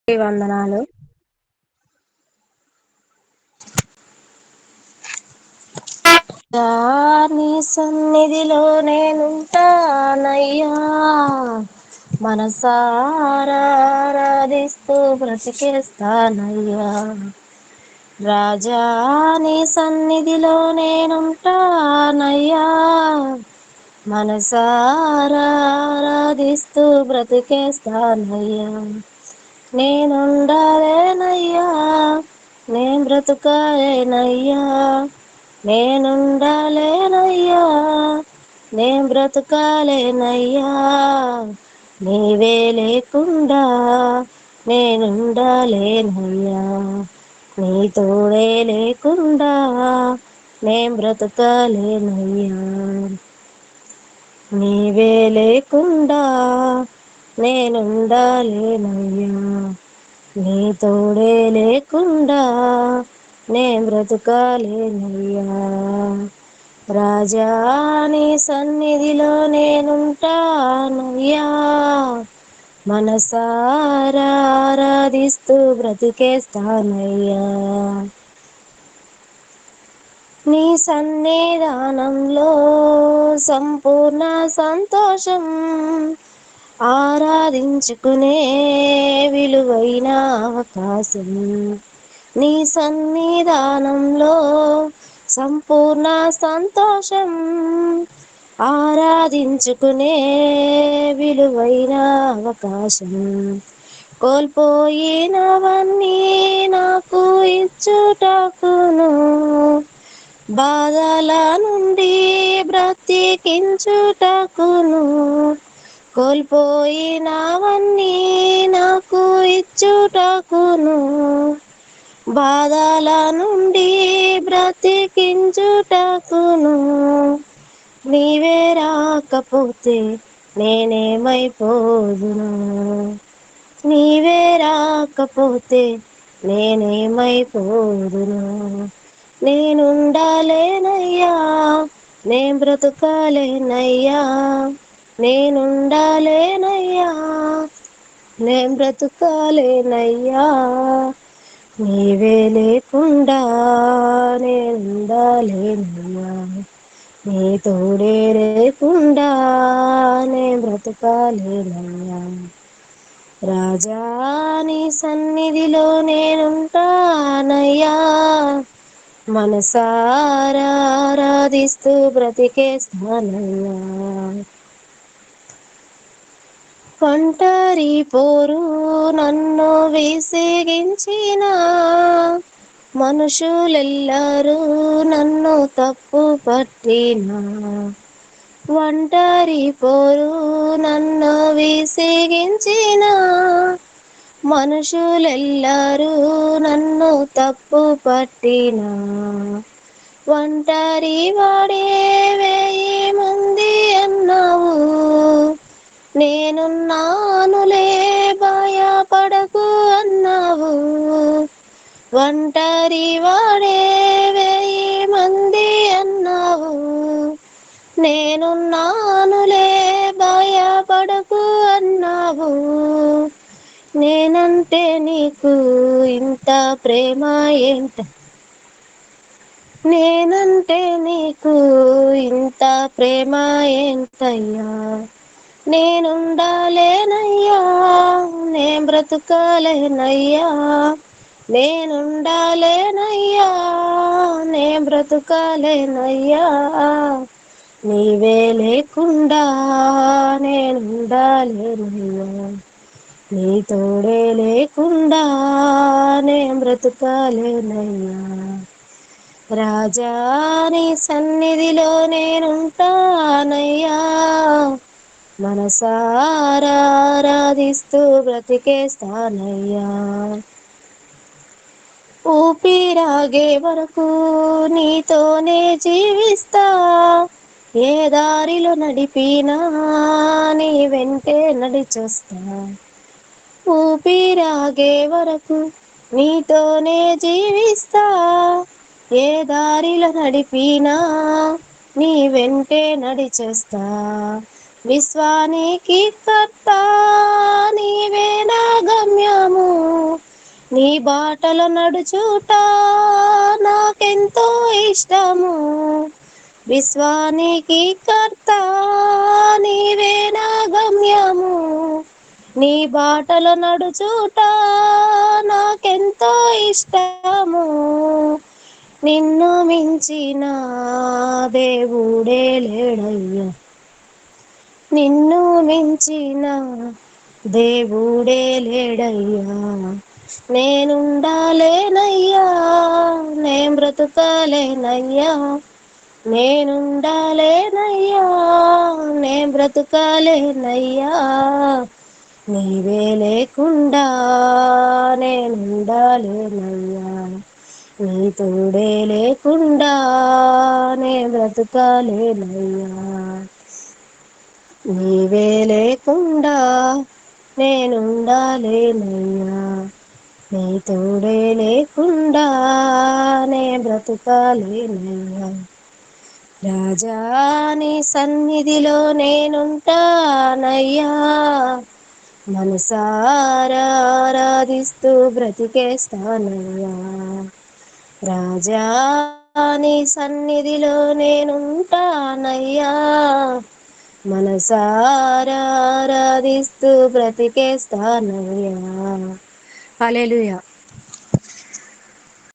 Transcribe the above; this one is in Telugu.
వందనాలు. నీ సన్నిధిలో నేనుంటానయ్యా, మనసారా ఆరాధిస్తూ బ్రతికేస్తానయ్యా. రాజా నీ సన్నిధిలో నేనుంటానయ్యా, మనసారా ఆరాధిస్తూ బ్రతికేస్తానయ్యా. నేనుండాలేనయ్యా, నేను బ్రతుకాలేనయ్యా, నేనుండాలేనయ్యా, నేను బ్రతుకాలేనయ్యా. నీవే లేకుండా నేనుండాలేనయ్యా, నీ తోడే లేకుండా నేను బ్రతుకాలేనయ్యా. నీవే లేకుండా నేనుండాలేనయ్యా, నీ తోడే లేకుండా నేను బ్రతుకాలేనయ్యా. రాజా నీ సన్నిధిలో నేనుంటానయ్యా, మనసారా ఆరాధిస్తూ బ్రతికేస్తానయ్యా. నీ సన్నిధానంలో సంపూర్ణ సంతోషం, ఆరాధించుకునే విలువైన అవకాశం. నీ సన్నిధానంలో సంపూర్ణ సంతోషం, ఆరాధించుకునే విలువైన అవకాశం. కోల్పోయినవన్నీ నాకు ఇచ్చుటకును, బాధల నుండి బ్రతికించుటకును. కోల్పోయినవన్నీ నాకు ఇచ్చుటకును, బాధల నుండి బ్రతికించుటకును. నీవే రాకపోతే నేనేమైపోదును, నీవే రాకపోతే నేనేమైపోదును. నేనుండాలేనయ్యా, నేను బ్రతుకాలేనయ్యా, నేనుండాలేనయ్యా, నేను బ్రతుకాలేనయ్యా. నీవే లేకుండా నేనుండాలేనయ్యా, నీ తోడే లేకుండా నేను బ్రతుకాలేనయ్యా. రాజా నీ సన్నిధిలో నేనుంటానయ్యా, మనసారా ఆరాధిస్తూ బ్రతికేస్తానయ్యా. ఒంటరి పోరు నన్ను విసిగించిన, మనుషులెల్లరూ నన్ను తప్పు పట్టిన. ఒంటరి పోరు నన్ను విసిగించిన, మనుషులెల్లరూ నన్ను తప్పు పట్టిన. ఒంటరి వాడే 1000 మంది అన్నావు, నేనున్నానులే భయపడకు అన్నావు. ఒంటరి వాడే 1000 మంది అన్నావు, నేనున్నానులే భయపడకు అన్నావు. నేనంటే నీకు ఇంత ప్రేమ ఏంట, నేనంటే నీకు ఇంత ప్రేమ ఏంటయ్యా. నేనుండాలేనయ్యా, నేను బ్రతుకాలేనయ్యా, నేనుండాలేనయ్యా, నేను బ్రతుకాలేనయ్యా. నీవే లేకుండా నేనుండాలేనయ్యా, నీ తోడే లేకుండా నేను బ్రతుకాలేనయ్యా. రాజా నీ సన్నిధిలో నేనుంటానయ్యా, మనసారా ఆరాధిస్తూ బ్రతికేస్తానయ్యా. ఊపిరాగే వరకు నీతోనే జీవిస్తా, ఏ దారిలో నడిపినా నీ వెంటే నడిచొస్తా. ఊపిరాగే వరకు నీతోనే జీవిస్తా, ఏ దారిలో నడిపినా నీ వెంటే నడిచేస్తా. విశ్వానికి కర్త నీవే నా గమ్యము, నీ బాటలో నడుచుట నాకెంతో ఇష్టము, విశ్వానికి కర్త నీవే నా గమ్యము. నీ బాటలో నడుచుట నాకెంతో ఇష్టము, నిన్ను మించిన దేవుడే లేడయ్యా, నిన్ను మించిన దేవుడే లేడయ్యా. నేనుండాలేనయ్యా, బ్రతుకాలేనయ్యా, నేనుండాలేనయ్యా, బ్రతుకాలేనయ్యా. నీవే లేకుండా నేనుండాలేనయ్యా, నీ తోడే లేకుండా బ్రతుకాలేనయ్యా. నీవే లేకుండా నేనుండాలేనయ్యా, నీ తోడే లేకుండా బ్రతుకాలేనయ్యా. రాజా నీ సన్నిధిలో నేనుంటానయ్యా, మనసారా ఆరాధిస్తూ బ్రతికేస్తానయ్యా. రాజా నీ సన్నిధిలో నేనుంటానయ్యా, మనసారా ఆరాధిస్తూ బ్రతికేస్తానయ్యా. హల్లెలూయా.